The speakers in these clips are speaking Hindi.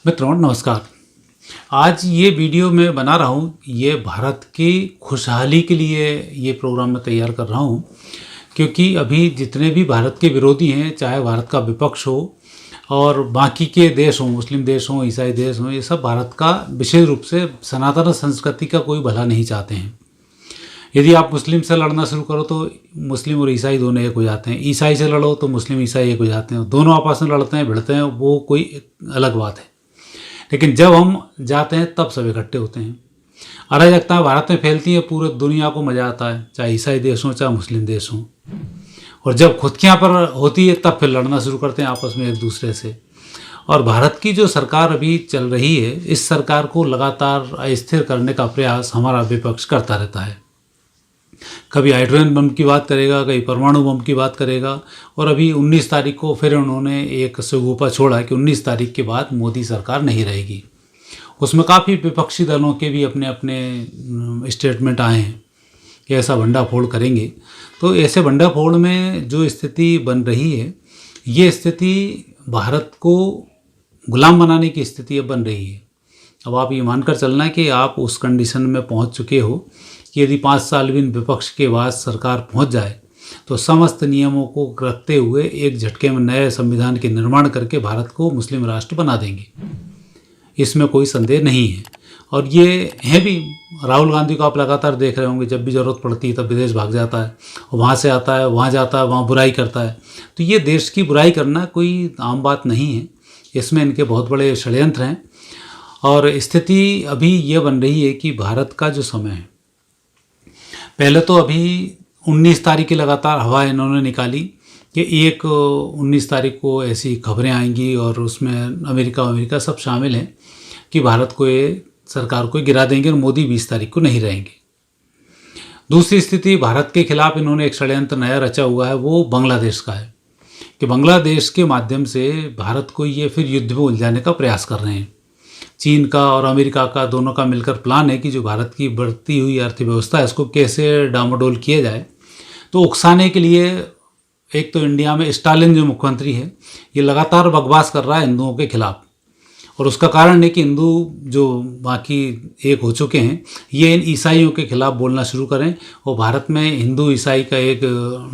मित्रों नमस्कार। आज ये वीडियो मैं बना रहा हूँ, ये भारत की खुशहाली के लिए ये प्रोग्राम मैं तैयार कर रहा हूँ, क्योंकि अभी जितने भी भारत के विरोधी हैं, चाहे भारत का विपक्ष हो और बाकी के देश हों, मुस्लिम देश हों, ईसाई देश हों, ये सब भारत का विशेष रूप से सनातन संस्कृति का कोई भला नहीं चाहते हैं। यदि आप मुस्लिम से लड़ना शुरू करो तो मुस्लिम और ईसाई दोनों एक हो जाते हैं, ईसाई से लड़ो तो मुस्लिम ईसाई एक हो जाते हैं, दोनों आपस में लड़ते हैं भिड़ते हैं, वो कोई अलग बात है। लेकिन जब हम जाते हैं तब सब इकट्ठे होते हैं। अराजकता भारत में फैलती है, पूरे दुनिया को मजा आता है, चाहे ईसाई देश हों चाहे मुस्लिम देश हों। और जब खुद के यहाँ पर होती है तब फिर लड़ना शुरू करते हैं आपस में एक दूसरे से। और भारत की जो सरकार अभी चल रही है, इस सरकार को लगातार अस्थिर करने का प्रयास हमारा विपक्ष करता रहता है। कभी हाइड्रोजन बम की बात करेगा, कभी परमाणु बम की बात करेगा, और अभी 19 तारीख को फिर उन्होंने एक सगोपा छोड़ा कि 19 तारीख के बाद मोदी सरकार नहीं रहेगी। उसमें काफ़ी विपक्षी दलों के भी अपने अपने स्टेटमेंट आए हैं कि ऐसा भंडाफोड़ करेंगे। तो ऐसे भंडाफोड़ में जो स्थिति बन रही है, ये स्थिति भारत को गुलाम बनाने की स्थिति अब बन रही है। अब आप ये मानकर चलना कि आप उस कंडीशन में पहुंच चुके हो कि यदि 5 साल भी विपक्ष के बाद सरकार पहुंच जाए तो समस्त नियमों को रखते हुए एक झटके में नए संविधान के निर्माण करके भारत को मुस्लिम राष्ट्र बना देंगे, इसमें कोई संदेह नहीं है। और ये है भी, राहुल गांधी को आप लगातार देख रहे होंगे, जब भी ज़रूरत पड़ती है तब विदेश भाग जाता है, वहाँ से आता है, वहाँ जाता है, वहाँ बुराई करता है। तो ये देश की बुराई करना कोई आम बात नहीं है, इसमें इनके बहुत बड़े षड्यंत्र हैं। और स्थिति अभी ये बन रही है कि भारत का जो समय है, पहले तो अभी 19 तारीख की लगातार हवा इन्होंने निकाली कि 19 तारीख को ऐसी खबरें आएंगी और उसमें अमेरिका सब शामिल हैं कि भारत को ये सरकार को गिरा देंगे और मोदी 20 तारीख को नहीं रहेंगे। दूसरी स्थिति, भारत के खिलाफ इन्होंने एक षड्यंत्र नया रचा हुआ है, वो बांग्लादेश का है कि बांग्लादेश के माध्यम से भारत को ये फिर युद्ध में उलझाने का प्रयास कर रहे हैं। चीन का और अमेरिका का दोनों का मिलकर प्लान है कि जो भारत की बढ़ती हुई अर्थव्यवस्था है इसको कैसे डामाडोल किया जाए। तो उकसाने के लिए एक तो इंडिया में स्टालिन जो मुख्यमंत्री है, ये लगातार बकवास कर रहा है हिंदुओं के खिलाफ, और उसका कारण है कि हिंदू जो बाकी एक हो चुके हैं, ये इन ईसाइयों के खिलाफ बोलना शुरू करें और भारत में हिंदू ईसाई का एक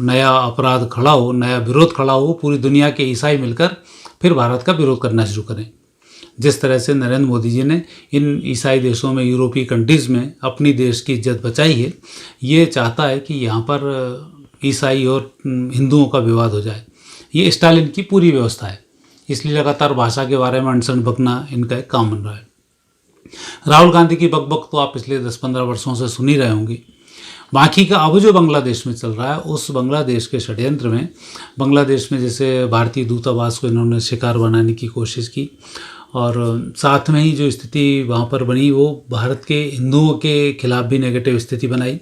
नया अपराध खड़ा हो, नया विरोध खड़ा हो, पूरी दुनिया के ईसाई मिलकर फिर भारत का विरोध करना शुरू करें। जिस तरह से नरेंद्र मोदी जी ने इन ईसाई देशों में, यूरोपीय कंट्रीज़ में अपनी देश की इज्जत बचाई है, ये चाहता है कि यहाँ पर ईसाई और हिंदुओं का विवाद हो जाए। ये स्टालिन की पूरी व्यवस्था है, इसलिए लगातार भाषा के बारे में अनशन बकना इनका एक काम बन रहा है। राहुल गांधी की बकबक तो आप पिछले 10-15 वर्षों से सुन ही रहे होंगे। बाकी का अब जो बांग्लादेश में चल रहा है, उस बांग्लादेश के षड्यंत्र में, बांग्लादेश में जैसे भारतीय दूतावास को इन्होंने शिकार बनाने की कोशिश की, और साथ में ही जो स्थिति वहाँ पर बनी वो भारत के हिंदुओं के खिलाफ भी नेगेटिव स्थिति बनाई।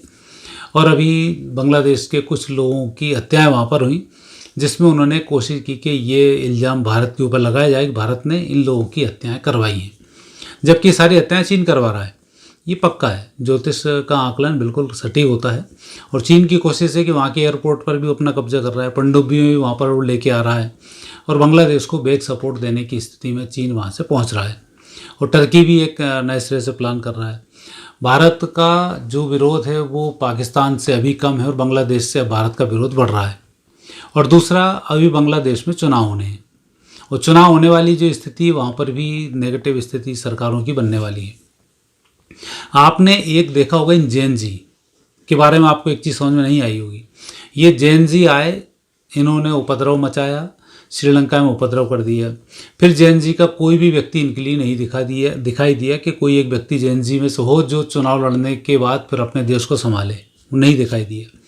और अभी बांग्लादेश के कुछ लोगों की हत्याएं वहाँ पर हुई, जिसमें उन्होंने कोशिश की कि ये इल्ज़ाम भारत के ऊपर लगाया जाए कि भारत ने इन लोगों की हत्याएं करवाई हैं, जबकि सारी हत्याएं चीन करवा रहा है। ये पक्का है, ज्योतिष का आकलन बिल्कुल सटीक होता है। और चीन की कोशिश है कि वहाँ के एयरपोर्ट पर भी अपना कब्जा कर रहा है, पनडुब्बियों भी वहाँ पर वो लेके आ रहा है, और बांग्लादेश को बैक सपोर्ट देने की स्थिति में चीन वहाँ से पहुँच रहा है। और टर्की भी एक नए सिरे से प्लान कर रहा है। भारत का जो विरोध है वो पाकिस्तान से अभी कम है और बांग्लादेश से भारत का विरोध बढ़ रहा है। और दूसरा, अभी बांग्लादेश में चुनाव होने हैं, और चुनाव होने वाली जो स्थिति, वहाँ पर भी नेगेटिव स्थिति सरकारों की बनने वाली है। आपने एक देखा होगा, इन जैन जी के बारे में आपको एक चीज़ समझ में नहीं आई होगी। ये जैन जी आए, इन्होंने उपद्रव मचाया, श्रीलंका में उपद्रव कर दिया। फिर जैन जी का कोई भी व्यक्ति इनके लिए नहीं दिखाई दिया कि कोई एक व्यक्ति जैन जी में से हो जो चुनाव लड़ने के बाद फिर अपने देश को संभाले, नहीं दिखाई दिया।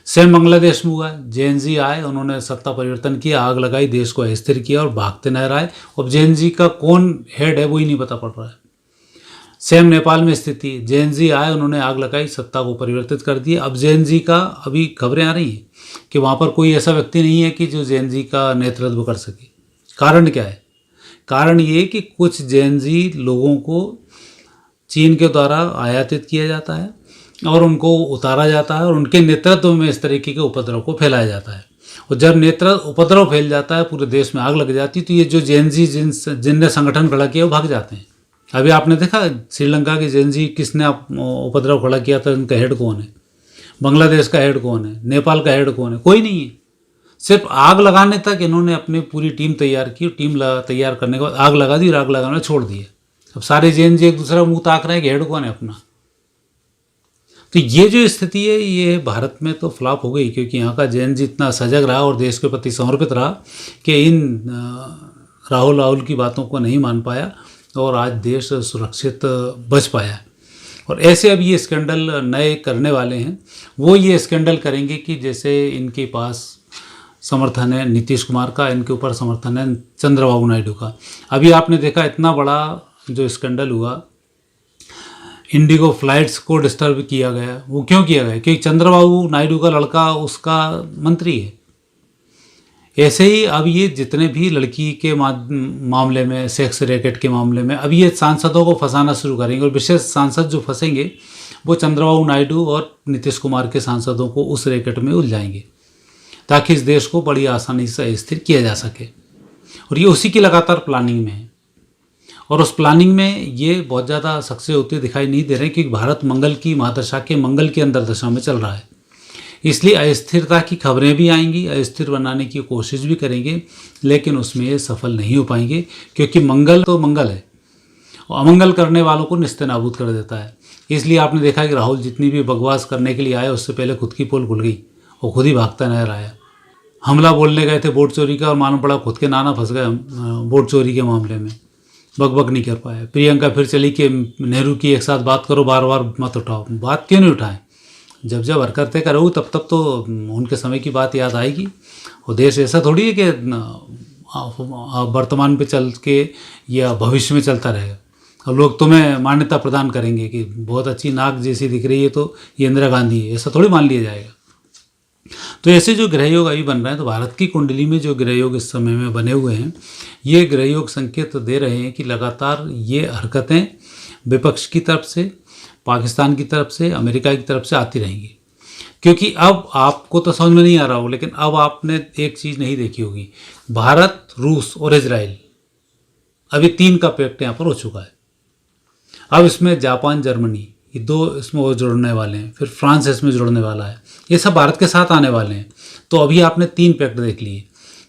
सेम बांग्लादेश में हुआ, जैन जी आए, उन्होंने सत्ता परिवर्तन किया, आग लगाई, देश को अस्थिर किया और भागते नजर आए। अब जैन जी का कौन हेड है वो ही नहीं पता पड़ रहा है। सेम नेपाल में स्थिति, जैन जी आए, उन्होंने आग लगाई, सत्ता को परिवर्तित कर दिया। अब जैन जी का अभी खबरें आ रही हैं कि वहाँ पर कोई ऐसा व्यक्ति नहीं है कि जो जैन जी का नेतृत्व कर सके। कारण क्या है? कारण ये कि कुछ जैन जी लोगों को चीन के द्वारा आयातित किया जाता है और उनको उतारा जाता है और उनके नेतृत्व में इस तरीके के उपद्रव को फैलाया जाता है। और जब नेत्र उपद्रव फैल जाता है, पूरे देश में आग लग जाती है, तो ये जो जेएनजी जिनने संगठन खड़ा किया वो भाग जाते हैं। अभी आपने देखा श्रीलंका के जेएनजी किसने उपद्रव खड़ा किया था, उनका हेड कौन है, बांग्लादेश का हेड कौन है, नेपाल का हेड कौन है, कोई नहीं है। सिर्फ आग लगाने तक इन्होंने अपनी पूरी टीम तैयार की, टीम तैयार करने के बाद आग लगा दी और आग लगाना छोड़ दिए। अब सारे जेएनजी एक दूसरे का मुंह ताक रहे हैं कि हेड कौन है अपना। तो ये जो स्थिति है ये भारत में तो फ्लॉप हो गई, क्योंकि यहाँ का जेएनजी इतना सजग रहा और देश के प्रति समर्पित रहा कि इन राहुल की बातों को नहीं मान पाया और आज देश सुरक्षित बच पाया। और ऐसे अब ये स्कैंडल नए करने वाले हैं, वो ये स्कैंडल करेंगे कि जैसे इनके पास समर्थन है नीतीश कुमार का, इनके ऊपर समर्थन है चंद्रबाबू नायडू का। अभी आपने देखा इतना बड़ा जो स्कैंडल हुआ, इंडिगो फ्लाइट्स को डिस्टर्ब किया गया। वो क्यों किया गया? क्योंकि चंद्रबाबू नायडू का लड़का उसका मंत्री है। ऐसे ही अब ये जितने भी लड़की के मामले में, सेक्स रैकेट के मामले में, अब ये सांसदों को फंसाना शुरू करेंगे और विशेष सांसद जो फंसेंगे वो चंद्रबाबू नायडू और नीतीश कुमार के सांसदों को उस रैकेट में उलझाएंगे ताकि इस देश को बड़ी आसानी से अस्थिर किया जा सके। और ये उसी की लगातार प्लानिंग में है और उस प्लानिंग में ये बहुत ज़्यादा सक्सेस होते दिखाई नहीं दे रहे, क्योंकि भारत मंगल की महादशा के मंगल की अंदर दशा में चल रहा है। इसलिए अस्थिरता की खबरें भी आएंगी, अस्थिर बनाने की कोशिश भी करेंगे, लेकिन उसमें ये सफल नहीं हो पाएंगे, क्योंकि मंगल तो मंगल है और अमंगल करने वालों को निस्तेनाबूद कर देता है। इसलिए आपने देखा कि राहुल जितनी भी बकवास करने के लिए आए, उससे पहले खुद की पोल खुल गई और खुद ही भागता नजर आया। हमला बोलने गए थे वोट चोरी का और मालूम पड़ा खुद के नाना फंस गए वोट चोरी के मामले में, बक नहीं कर पाए। प्रियंका फिर चली कि नेहरू की एक साथ बात करो, बार बार मत उठाओ। बात क्यों नहीं उठाएं? जब हरकतें करो तब तो उनके समय की बात याद आएगी। और देश ऐसा थोड़ी है कि वर्तमान पे चल के या भविष्य में चलता रहेगा। अब लोग तुम्हें मान्यता प्रदान करेंगे कि बहुत अच्छी नाक जैसी दिख रही है तो ये इंदिरा गांधी है, ऐसा थोड़ी मान लिया जाएगा। तो ऐसे जो ग्रह योग अभी बन रहे हैं, तो भारत की कुंडली में जो ग्रह योग इस समय में बने हुए हैं, ये ग्रह योग संकेत दे रहे हैं कि लगातार ये हरकतें विपक्ष की तरफ से, पाकिस्तान की तरफ से, अमेरिका की तरफ से आती रहेंगी। क्योंकि अब आपको तो समझ में नहीं आ रहा हो, लेकिन अब आपने एक चीज़ नहीं देखी होगी, भारत, रूस और इजराइल, अभी 3 का पैक्ट यहाँ पर हो चुका है। अब इसमें जापान, जर्मनी, ये 2 इसमें और जुड़ने वाले हैं, फिर फ्रांस इसमें जुड़ने वाला है। ये सब भारत के साथ आने वाले हैं। तो अभी आपने 3 पैक्ट देख लिए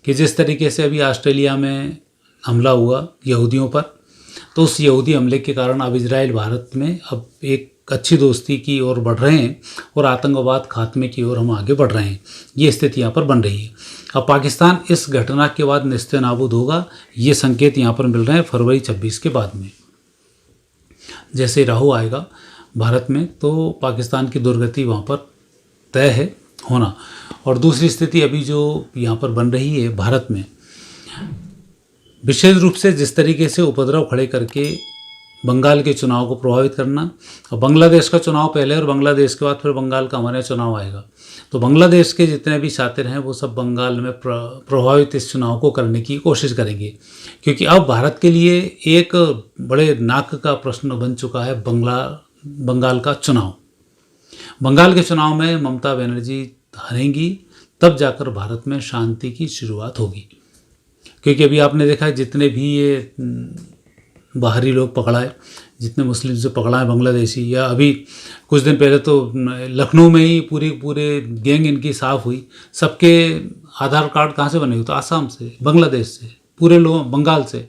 कि जिस तरीके से अभी ऑस्ट्रेलिया में हमला हुआ यहूदियों पर, तो उस यहूदी हमले के कारण अब इजराइल भारत में अब एक अच्छी दोस्ती की ओर बढ़ रहे हैं और आतंकवाद खात्मे की ओर हम आगे बढ़ रहे हैं। ये स्थिति यहाँ पर बन रही है। अब पाकिस्तान इस घटना के बाद निस्तेनाबूद होगा, ये संकेत यहाँ पर मिल रहे हैं फरवरी 26 के बाद में। जैसे राहु आएगा भारत में तो पाकिस्तान की दुर्गति वहाँ पर तय है होना। और दूसरी स्थिति अभी जो यहाँ पर बन रही है भारत में, विशेष रूप से जिस तरीके से उपद्रव खड़े करके बंगाल के चुनाव को प्रभावित करना, और बांग्लादेश का चुनाव पहले और बांग्लादेश के बाद फिर बंगाल का हमारे चुनाव आएगा, तो बांग्लादेश के जितने भी शातिर हैं वो सब बंगाल में प्रभावित इस चुनाव को करने की कोशिश करेंगे। क्योंकि अब भारत के लिए एक बड़े नाक का प्रश्न बन चुका है बंगाल का चुनाव। बंगाल के चुनाव में ममता बनर्जी हारेंगी, तब जाकर भारत में शांति की शुरुआत होगी। क्योंकि अभी आपने देखा है जितने भी ये बाहरी लोग पकड़ाए, जितने मुस्लिम से पकड़ाए बांग्लादेशी, या अभी कुछ दिन पहले तो लखनऊ में ही पूरे गैंग इनकी साफ़ हुई। सबके आधार कार्ड कहाँ से बने हुए? तो आसाम से, बांग्लादेश से, पूरे लोग बंगाल से,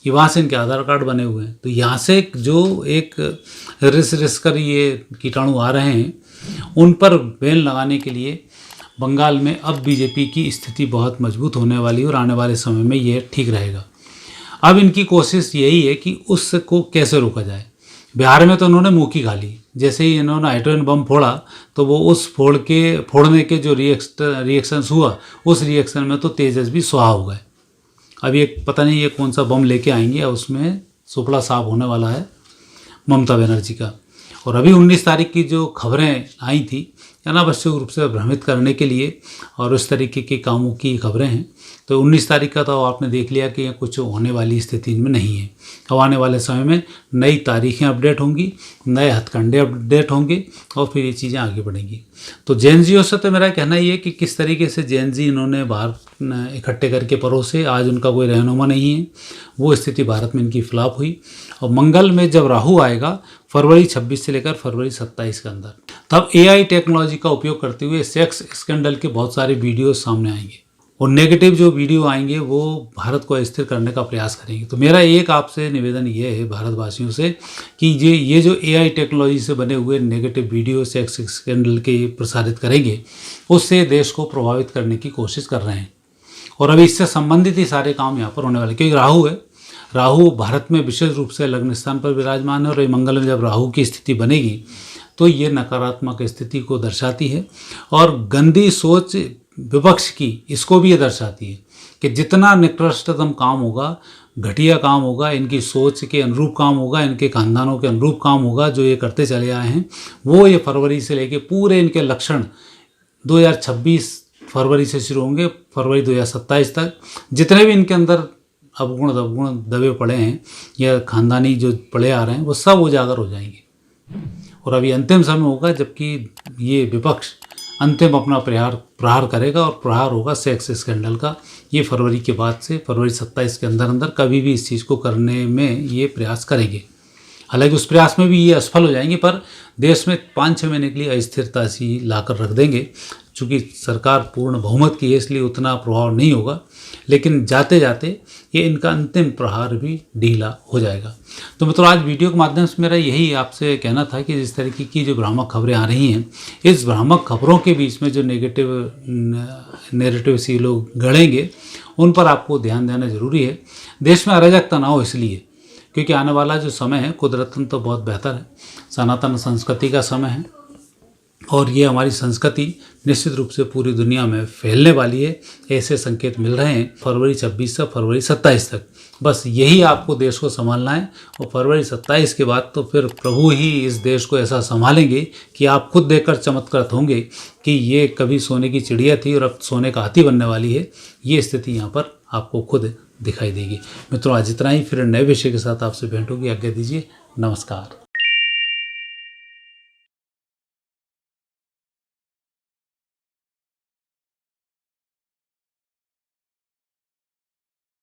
ये वहाँ से इनके आधार कार्ड बने हुए हैं। तो यहाँ से जो एक रिस कर ये कीटाणु आ रहे हैं, उन पर बैन लगाने के लिए बंगाल में अब बीजेपी की स्थिति बहुत मजबूत होने वाली है और आने वाले समय में ये ठीक रहेगा। अब इनकी कोशिश यही है कि उसको कैसे रोका जाए। बिहार में तो उन्होंने मुँह की खा ली, जैसे ही इन्होंने हाइड्रोजन बम फोड़ा तो वो उस फोड़ने के जो रिएक्शंस हुआ, उस रिएक्शन में तो तेजस्वी स्वाहा हो गए। अभी एक पता नहीं ये कौन सा बम लेके आएंगे, उसमें सुपड़ा साफ होने वाला है ममता बनर्जी का। और अभी 19 तारीख की जो खबरें आई थी अनावश्यक रूप से भ्रमित करने के लिए और उस तरीके के कामों की खबरें हैं। तो 19 तारीख का तो आपने देख लिया कि कुछ होने वाली स्थिति में नहीं है। अब आने वाले समय में नई तारीखें अपडेट होंगी, नए हथकंडे अपडेट होंगे और फिर ये चीज़ें आगे बढ़ेंगी। तो जेएनजीओ से तो मेरा कहना ये है कि किस तरीके से जेएनजी इन्होंने बाहर इकट्ठे करके परोसे, आज उनका कोई रहनुमा नहीं है। वो स्थिति भारत में इनकी फ्लॉप हुई। और मंगल में जब राहु आएगा फरवरी 26 से लेकर फरवरी 27 के अंदर, तब एआई टेक्नोलॉजी का उपयोग करते हुए सेक्स स्कैंडल के बहुत सारे वीडियो सामने आएंगे और नेगेटिव जो वीडियो आएंगे वो भारत को अस्थिर करने का प्रयास करेंगे। तो मेरा एक आपसे निवेदन ये है भारतवासियों से कि ये जो एआई टेक्नोलॉजी से बने हुए नेगेटिव वीडियो सेक्स स्कैंडल के प्रसारित करेंगे, उससे देश को प्रभावित करने की कोशिश कर रहे हैं। और अभी इससे संबंधित ही सारे काम यहाँ पर होने वाले, क्योंकि राहु है, राहु भारत में विशेष रूप से लग्न स्थान पर विराजमान है। और मंगल में जब राहु की स्थिति बनेगी तो ये नकारात्मक स्थिति को दर्शाती है और गंदी सोच विपक्ष की इसको भी ये दर्शाती है कि जितना निकृष्टतम काम होगा, घटिया काम होगा, इनकी सोच के अनुरूप काम होगा, इनके खानदानों के अनुरूप काम होगा जो ये करते चले आए हैं, वो ये फरवरी से लेके पूरे इनके लक्षण 2026 फरवरी से शुरू होंगे, फरवरी 2027 तक जितने भी इनके अंदर अवगुण दबे पड़े हैं या खानदानी जो पड़े आ रहे हैं वो सब उजागर हो जाएंगे। और अभी अंतिम समय होगा जबकि ये विपक्ष अंतिम अपना प्रहार करेगा और प्रहार होगा सेक्स स्कैंडल का। ये फरवरी के बाद से फरवरी 27 के अंदर कभी भी इस चीज़ को करने में ये प्रयास करेंगे। हालांकि उस प्रयास में भी ये असफल हो जाएंगे, पर देश में 5-6 महीने के लिए अस्थिरता सी लाकर रख देंगे। चूँकि सरकार पूर्ण बहुमत की है इसलिए उतना प्रभाव नहीं होगा, लेकिन जाते जाते ये इनका अंतिम प्रहार भी ढीला हो जाएगा। तो मित्रों, आज वीडियो के माध्यम से मेरा यही आपसे कहना था कि जिस तरीके की जो भ्रामक खबरें आ रही हैं, इस भ्रामक खबरों के बीच में जो नेगेटिव सी लोग गढ़ेंगे उन पर आपको ध्यान देना जरूरी है। देश में अराजकता ना हो इसलिए, क्योंकि आने वाला जो समय है कुदरतन तो बहुत बेहतर है, सनातन संस्कृति का समय है और ये हमारी संस्कृति निश्चित रूप से पूरी दुनिया में फैलने वाली है। ऐसे संकेत मिल रहे हैं फरवरी 26 से फरवरी 27 तक। बस यही आपको देश को संभालना है और फरवरी 27 के बाद तो फिर प्रभु ही इस देश को ऐसा संभालेंगे कि आप खुद देखकर चमत्कृत होंगे कि ये कभी सोने की चिड़िया थी और अब सोने का हाथी बनने वाली है। ये स्थिति यहाँ पर आपको खुद दिखाई देगी। मित्रों, आज इतना ही, फिर नए विषय के साथ आपसे भेंट होगी। आज्ञा दीजिए, नमस्कार।